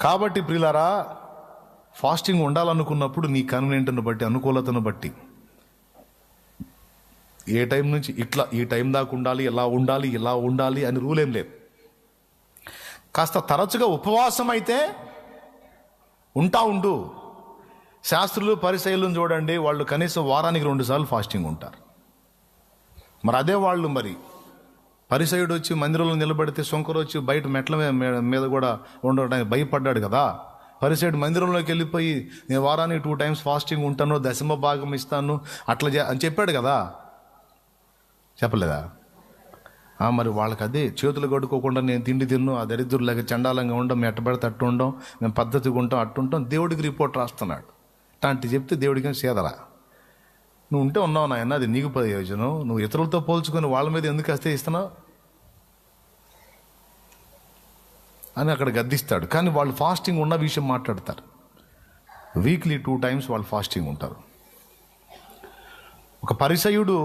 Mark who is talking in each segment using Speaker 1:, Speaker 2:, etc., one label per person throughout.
Speaker 1: కాబట్టి ప్రియులారా, ఫాస్టింగ్ ఉండాలనుకున్నప్పుడు నీ కన్వీనియంట్ను బట్టి, అనుకూలతను బట్టి, ఏ టైం నుంచి ఇట్లా ఈ టైం దాకా ఉండాలి, ఇలా ఉండాలి అని రూల్ ఏం లేదు. కాస్త తరచుగా ఉపవాసం అయితే ఉండు. శాస్త్రులు పరిసయ్యులను చూడండి, వాళ్ళు కనీసం వారానికి 2 సార్లు ఫాస్టింగ్ ఉంటారు. మరి అదే వాళ్ళు, మరి పరిసయ్యుడు వచ్చి మందిరంలో నిలబడితే శంకరు వచ్చి బయట మెట్ల మీద కూడా ఉండడానికి భయపడ్డాడు కదా. పరిసయ్యుడు మందిరంలోకి వెళ్ళిపోయి నేను వారానికి 2 టైమ్స్ ఫాస్టింగ్ ఉంటాను, దశమ భాగం ఇస్తాను అట్లా అని చెప్పాడు కదా, చెప్పలేదా? మరి వాళ్ళకి అదే చేతులు కడుక్కోకుండా నేను తిండి తిన్ను, ఆ దరిద్రులాగా చండాలంగా ఉండం, ఎట్టబడితే అట్టు ఉండం, మేము పద్ధతిగా ఉంటాం, అట్టుంటాం, దేవుడికి రిపోర్ట్ రాస్తున్నాడు. అలాంటి చెప్తే దేవుడికి సేదరా, నువ్వు ఉంటే ఉన్నావు నాయన, అది నీకు ప్రయోజనం, నువ్వు ఇతరులతో పోల్చుకొని వాళ్ళ మీద ఎందుకు వస్తే ఇస్తున్నావు అని అక్కడ గద్దిస్తాడు. కానీ వాళ్ళు ఫాస్టింగ్ ఉన్న విషయం మాట్లాడతారు. వీక్లీ 2 టైమ్స్ వాళ్ళు ఫాస్టింగ్ ఉంటారు. ఒక పరిసయ్యుడు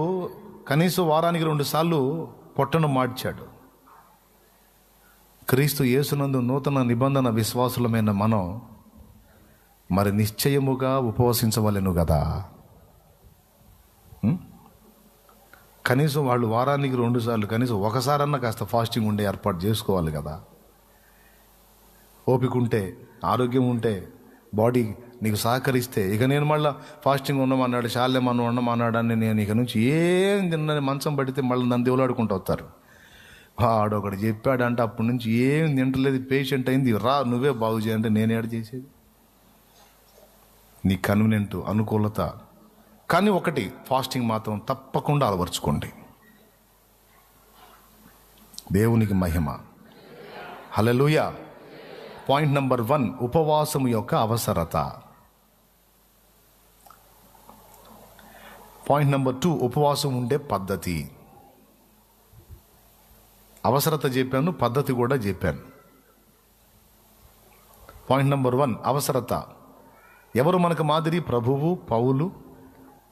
Speaker 1: కనీసం వారానికి 2 సార్లు పొట్టను మార్చాడు. క్రీస్తు యేసునందు నూతన నిబంధన విశ్వాసులమైన మనం మరి నిశ్చయముగా ఉపవసించవలెను కదా. కనీసం వాళ్ళు వారానికి 2 సార్లు, కనీసం ఒకసారన్నా కాస్త ఫాస్టింగ్ ఉండే ఏర్పాటు చేసుకోవాలి కదా. ఓపిక ఉంటే, ఆరోగ్యం ఉంటే, బాడీ నీకు సహకరిస్తే. ఇక నేను మళ్ళీ ఫాస్టింగ్ ఉండమన్నాడు, శాల్యమన్ను ఉండమన్నాడు అని నేను ఇక నుంచి ఏం తిన్నని మంచం పడితే మళ్ళీ నన్ను దేవులాడుకుంటూ వస్తారు. వాడు ఒకటి చెప్పాడంటే అప్పటి నుంచి ఏం తింటలేదు, పేషెంట్ అయింది, రా నువ్వే బాగు చేయంటే నేను ఏడు చేసేది. నీ కన్వీనియంట్, అనుకూలత. కానీ ఒకటి, ఫాస్టింగ్ మాత్రం తప్పకుండా అలవర్చుకోండి. దేవునికి మహిమ. హల్లెలూయా. పాయింట్ నెంబర్ 1, ఉపవాసం యొక్క అవసరత. పాయింట్ నెంబర్ 2, ఉపవాసం ఉండే పద్ధతి. అవసరత చెప్పాను, పద్ధతి కూడా చెప్పాను. పాయింట్ నెంబర్ 1, అవసరత. ఎవరు మనకు మాదిరి? ప్రభువు, పౌలు,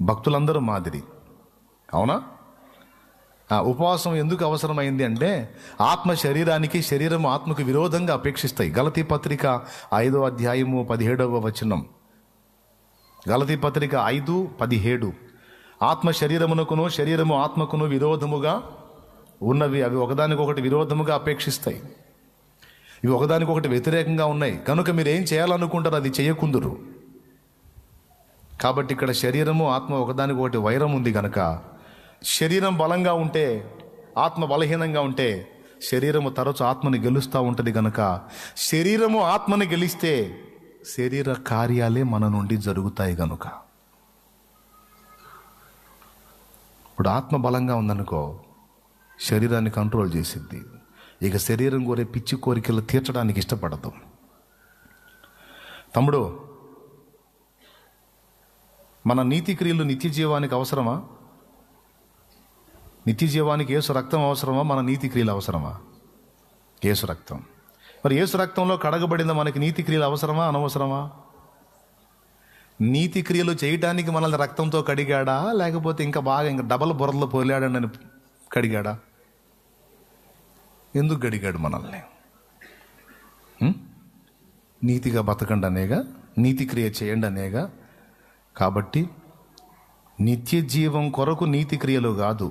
Speaker 1: భక్తులందరూ మాదిరి. అవునా? ఉపవాసం ఎందుకు అవసరమైంది అంటే, ఆత్మ శరీరానికి, శరీరం ఆత్మకు విరోధంగా అపేక్షిస్తాయి. గలతీ పత్రిక 5వ అధ్యాయము 17వ వచనం. గలతీ పత్రిక 5:17. ఆత్మ శరీరమునకును, శరీరము ఆత్మకును విరోధముగా ఉన్నవి. అవి ఒకదానికొకటి విరోధముగా అపేక్షిస్తాయి. ఇవి ఒకదానికొకటి వ్యతిరేకంగా ఉన్నాయి. కనుక మీరు ఏం చేయాలనుకుంటారో అది చేయకుందురు. కాబట్టి ఇక్కడ శరీరము ఆత్మ ఒకదానికొకటి వైరం ఉంది కనుక, శరీరం బలంగా ఉంటే, ఆత్మ బలహీనంగా ఉంటే, శరీరము తరచు ఆత్మని గెలుస్తూ ఉంటుంది కనుక, శరీరము ఆత్మని గెలిస్తే శరీర కార్యాలే మన నుండి జరుగుతాయి కనుక. ఇప్పుడు ఆత్మ బలంగా ఉందనుకో, శరీరాన్ని కంట్రోల్ చేసిద్ది. ఇక శరీరం కోరే పిచ్చి కోరికలు తీర్చడానికి ఇష్టపడదు. తమ్ముడు, మన నీతి క్రియలు నిత్య జీవానికి అవసరమా? నిత్య జీవానికి యేసు రక్తం అవసరమా? మన నీతి క్రియలు అవసరమా? యేసు రక్తం. మరి యేసు రక్తంలో కడగబడిన మనకి నీతి క్రియలు అవసరమా, అనవసరమా? నీతి క్రియలు చేయటానికి మనల్ని రక్తంతో కడిగాడా, లేకపోతే ఇంకా డబల్ బుర్రలో పోలాడని కడిగాడా? ఎందుకు కడిగాడు మనల్ని? నీతిగా బతకండి అనేగా, నీతి క్రియ చేయండి అనేగా. కాబట్టి నిత్య జీవం కొరకు నీతి క్రియలు కాదు,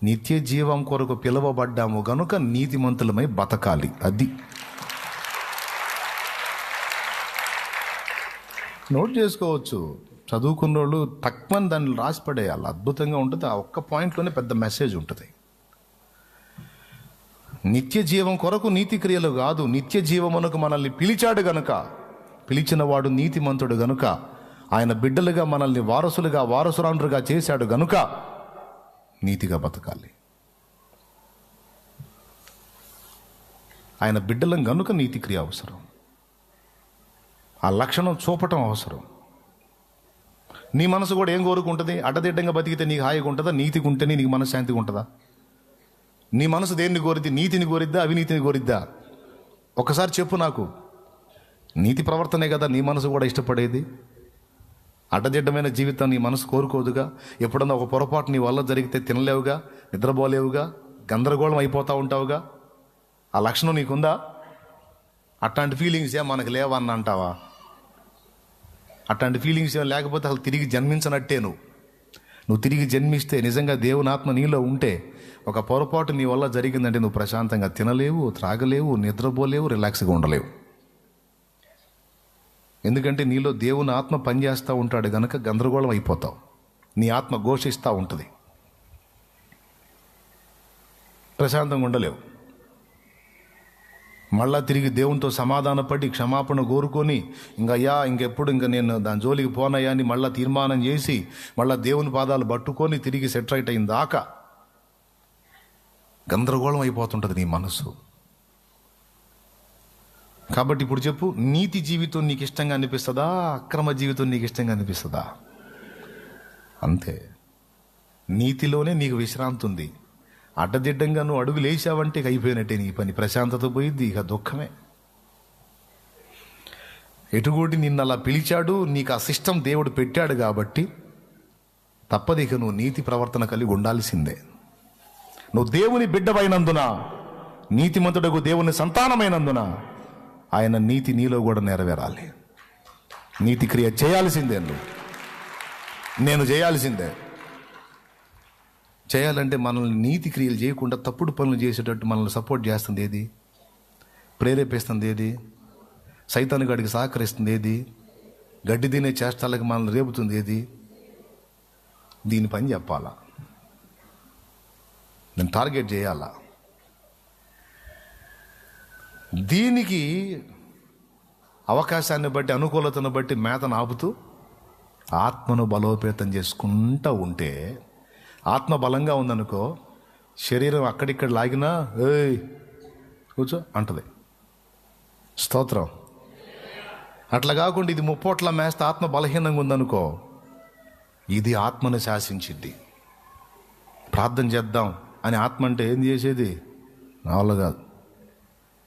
Speaker 1: నిత్య జీవం కొరకు పిలువబడ్డాము గనుక నీతిమంతులమై బతకాలి. అది నోట్ చేసుకోవచ్చు. చదువుకున్నోళ్ళు తక్కువ దాన్ని రాసి పడేయాలి. అద్భుతంగా ఉంటుంది. ఆ ఒక్క పాయింట్లోనే పెద్ద మెసేజ్ ఉంటుంది. నిత్య జీవం కొరకు నీతి క్రియలు కాదు, నిత్య జీవమునకు మనల్ని పిలిచాడు గనుక, పిలిచిన వాడు నీతిమంతుడు గనుక, ఆయన బిడ్డలుగా మనల్ని వారసులుగా, వారసురాండ్రుగా చేశాడు గనుక నీతిగా బతకాలి. ఆయన బిడ్డలం గనుక నీతి క్రియ అవసరం. ఆ లక్షణం చూపటం అవసరం. నీ మనసు కూడా ఏం కోరుకుంటుంది? అడ్డదిడ్డంగా బతికితే నీకు హాయిగా ఉంటుందా? నీతిగా ఉంటేనే నీకు మనశ్శాంతిగా ఉంటుందా? నీ మనసు దేన్ని కోరిద్ది? నీతిని కోరిద్దా, అవినీతిని కోరిద్దా? ఒకసారి చెప్పు నాకు. నీతి ప్రవర్తనే కదా నీ మనసు కూడా ఇష్టపడేది. అడ్డదిడ్డమైన జీవితం నీ మనసు కోరుకోదుగా. ఎప్పుడన్నా ఒక పొరపాటు నీ వల్ల జరిగితే తినలేవుగా, నిద్రపోలేవుగా, గందరగోళం అయిపోతూ ఉంటావుగా. ఆ లక్షణం నీకుందా? అట్లాంటి ఫీలింగ్స్ ఏ మనకు లేవన్న అంటావా? అట్లాంటి ఫీలింగ్స్ ఏం లేకపోతే అసలు తిరిగి జన్మించనట్టే. నువ్వు తిరిగి జన్మిస్తే, నిజంగా దేవుని ఆత్మ నీలో ఉంటే, ఒక పొరపాటు నీ వల్ల జరిగిందంటే నువ్వు ప్రశాంతంగా తినలేవు, త్రాగలేవు, నిద్రపోలేవు, రిలాక్స్గా ఉండలేవు. ఎందుకంటే నీలో దేవుని ఆత్మ పనిచేస్తూ ఉంటాడు కనుక గందరగోళం అయిపోతావు. నీ ఆత్మ ఘోషిస్తూ ఉంటుంది, ప్రశాంతంగా ఉండలేవు. మళ్ళా తిరిగి దేవునితో సమాధానపడి క్షమాపణ కోరుకొని ఇంకెప్పుడు నేను దాని జోలికి పోనయ్యా అని మళ్ళీ తీర్మానం చేసి మళ్ళీ దేవుని పాదాలు పట్టుకొని తిరిగి సెట్ రైట్ అయిన దాకా గందరగోళం అయిపోతుంటుంది నీ మనసు. కాబట్టి ఇప్పుడు చెప్పు, నీతి జీవితం నీకు ఇష్టంగా అనిపిస్తుందా, అక్రమ జీవితం నీకు ఇష్టంగా అనిపిస్తుందా? అంతే. నీతిలోనే నీకు విశ్రాంతి ఉంది. అడ్డదిడ్డంగా నువ్వు అడుగు లేచావంటే ఇక అయిపోయినట్టే నీ పని, ప్రశాంతత పోయిద్ది, ఇక దుఃఖమే. ఎటుగోటి నిన్ను అలా పిలిచాడు, నీకు ఆ సిస్టమ్ దేవుడు పెట్టాడు కాబట్టి తప్పదు, ఇక నువ్వు నీతి ప్రవర్తన కలిగి ఉండాల్సిందే. నువ్వు దేవుని బిడ్డవైనందున, నీతిమంతుడకు దేవుని సంతానమైనందున ఆయన నీతి నీలో కూడా నెరవేరాలి. నీతి క్రియ చేయాల్సిందే, నేను చేయాల్సిందే. చేయాలంటే మనల్ని నీతి క్రియలు చేయకుండా తప్పుడు పనులు చేసేటట్టు మనల్ని సపోర్ట్ చేస్తుంది ఏది? ప్రేరేపిస్తుంది ఏది? సైతాను గాడికి సహకరిస్తుంది ఏది? గడ్డి తినే చేష్టాలకి మనల్ని రేపుతుంది ఏది? దీని పని చెప్పాలా, నేను టార్గెట్ చేయాలా. దీనికి అవకాశాన్ని బట్టి, అనుకూలతను బట్టి మేతను ఆపుతూ ఆత్మను బలోపేతం చేసుకుంటూ ఉంటే, ఆత్మ బలంగా ఉందనుకో, శరీరం అక్కడిక్కడ లాగినా ఏయ్ కూర్చో అంటది. స్తోత్రం. అట్లా కాకుండా ఇది ముప్పోట్ల మేస్తే ఆత్మ బలహీనంగా ఉందనుకో, ఇది ఆత్మను శాసించిద్ది. ప్రార్థన చేద్దాం అని ఆత్మ అంటే ఏం చేసేది? నా వల్ల కాదు,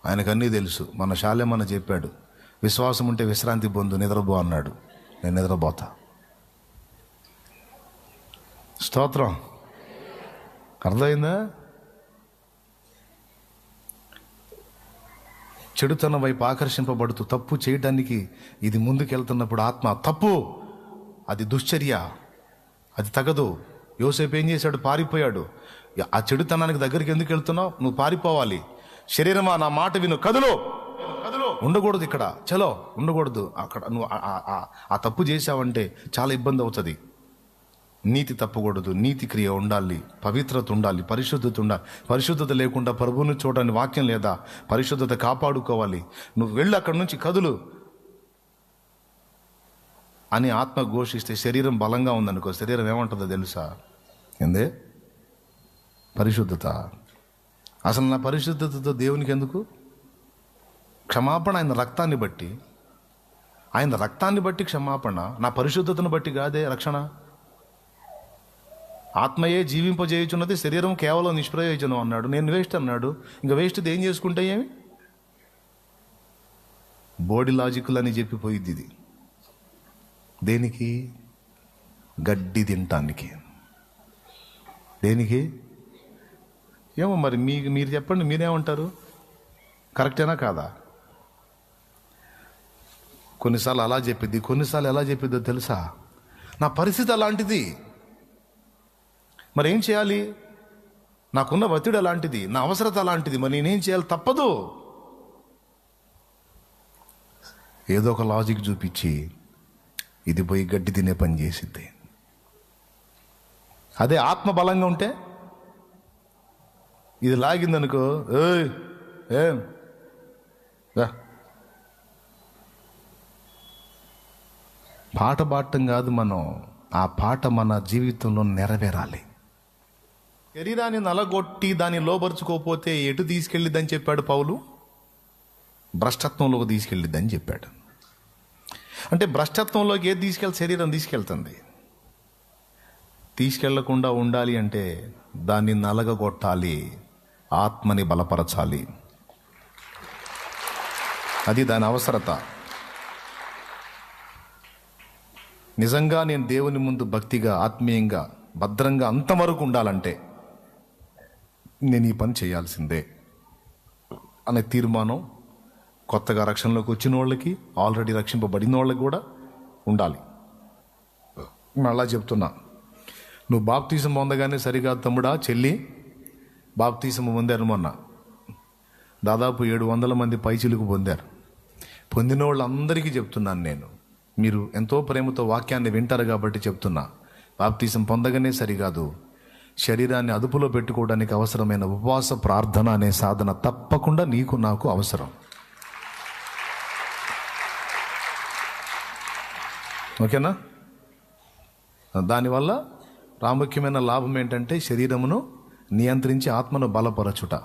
Speaker 1: ఆయనకు అన్నీ తెలుసు. మన శాలేమన్న చెప్పాడు, విశ్వాసం ఉంటే విశ్రాంతి పొందు, నిద్రపో అన్నాడు. నేను నిద్రపోతా. స్తోత్రం. అర్థమైందా? చెడుతనం వైపు ఆకర్షింపబడుతూ తప్పు చేయడానికి ఇది ముందుకెళ్తున్నప్పుడు ఆత్మ తప్పు, అది దుశ్చర్య, అది తగదు. యోసేపు ఏం చేశాడు? పారిపోయాడు. ఆ చెడుతనానికి దగ్గరికి ఎందుకు వెళ్తున్నావు? నువ్వు పారిపోవాలి. శరీరమా నా మాట విను, కదులు. ఉండకూడదు ఇక్కడ, చలో ఉండకూడదు అక్కడ. నువ్వు ఆ తప్పు చేశావంటే చాలా ఇబ్బంది అవుతుంది. నీతి తప్పకూడదు, నీతి క్రియ ఉండాలి, పవిత్రత ఉండాలి, పరిశుద్ధత ఉండాలి. పరిశుద్ధత లేకుండా ప్రభువుని చూడడానికి వాక్యం లేదా? పరిశుద్ధత కాపాడుకోవాలి. నువ్వు వెళ్ళి అక్కడి నుంచి కదులు అని ఆత్మ ఘోషిస్తే, శరీరం బలంగా ఉందనుకో, శరీరం ఏమంటుందో తెలుసా? ఏందే పరిశుద్ధత? అసలు నా పరిశుద్ధతతో దేవునికి ఎందుకు? క్షమాపణ ఆయన రక్తాన్ని బట్టి, ఆయన రక్తాన్ని బట్టి క్షమాపణ, నా పరిశుద్ధతను బట్టి కాదే రక్షణ. ఆత్మయే జీవింపజేయుచున్నది, శరీరం కేవలం నిష్ప్రయోజనం అన్నాడు. నేను వేస్ట్ అన్నాడు. ఇంకా వేస్ట్ ఏం చేసుకుంటే ఏమి? బోడీ లాజికల్ అని చెప్పిపోయిద్ది ఇది. దేనికి? గడ్డి తినటానికి. దేనికి? ఏమో మరి మీరు చెప్పండి, మీరేమంటారు? కరెక్టేనా కాదా? కొన్నిసార్లు అలా చెప్పిద్ది, కొన్నిసార్లు ఎలా చెప్పిద్దో తెలుసా? నా పరిస్థితి అలాంటిది, మరి ఏం చేయాలి? నాకున్న ఒత్తిడి అలాంటిది, నా అవసరత అలాంటిది, మరి నేనేం చేయాలి? తప్పదు. ఏదో ఒక లాజిక్ చూపించి ఇది పోయి గడ్డి తినే పని చేసిద్ది. అదే ఆత్మ బలంగా ఉంటే, ఇది లాగిందనుకో, ఏం పాట పాడటం కాదు, మనం ఆ పాట మన జీవితంలో నెరవేరాలి. శరీరాన్ని నలగొట్టి దాన్ని లోబరుచుకోకపోతే ఎటు తీసుకెళ్ళిద్దని చెప్పాడు పౌలు? భ్రష్టత్వంలోకి తీసుకెళ్ళిద్దని చెప్పాడు. అంటే భ్రష్టత్వంలోకి ఏది శరీరం తీసుకెళ్తుంది. తీసుకెళ్లకుండా ఉండాలి అంటే దాన్ని నలగగొట్టాలి, ఆత్మని బలపరచాలి. అది దాని అవసరత. నిజంగా నేను దేవుని ముందు భక్తిగా, ఆత్మీయంగా, భద్రంగా అంతవరకు ఉండాలంటే నేను ఈ పని చేయాల్సిందే అనే తీర్మానం కొత్తగా రక్షణలోకి వచ్చిన వాళ్ళకి, ఆల్రెడీ రక్షింపబడిన వాళ్ళకి కూడా ఉండాలి. మళ్ళా చెప్తున్నా, నువ్వు బాప్తీసం పొందగానే సరిగా తమ్ముడా చెల్లి, బాప్తీసం పొందారు మొన్న దాదాపు 700 మంది పైచిలుకు పొందారు. పొందిన వాళ్ళందరికీ చెప్తున్నాను నేను, మీరు ఎంతో ప్రేమతో వాక్యాన్ని వింటారు కాబట్టి చెప్తున్నా, బాప్తీసం పొందగానే సరికాదు, శరీరాన్ని అదుపులో పెట్టుకోవడానికి అవసరమైన ఉపవాస ప్రార్థన అనే సాధన తప్పకుండా నీకు నాకు అవసరం. ఓకేనా? దానివల్ల ప్రాముఖ్యమైన లాభం ఏంటంటే శరీరమును నియంత్రించి ఆత్మను బలపరచుట.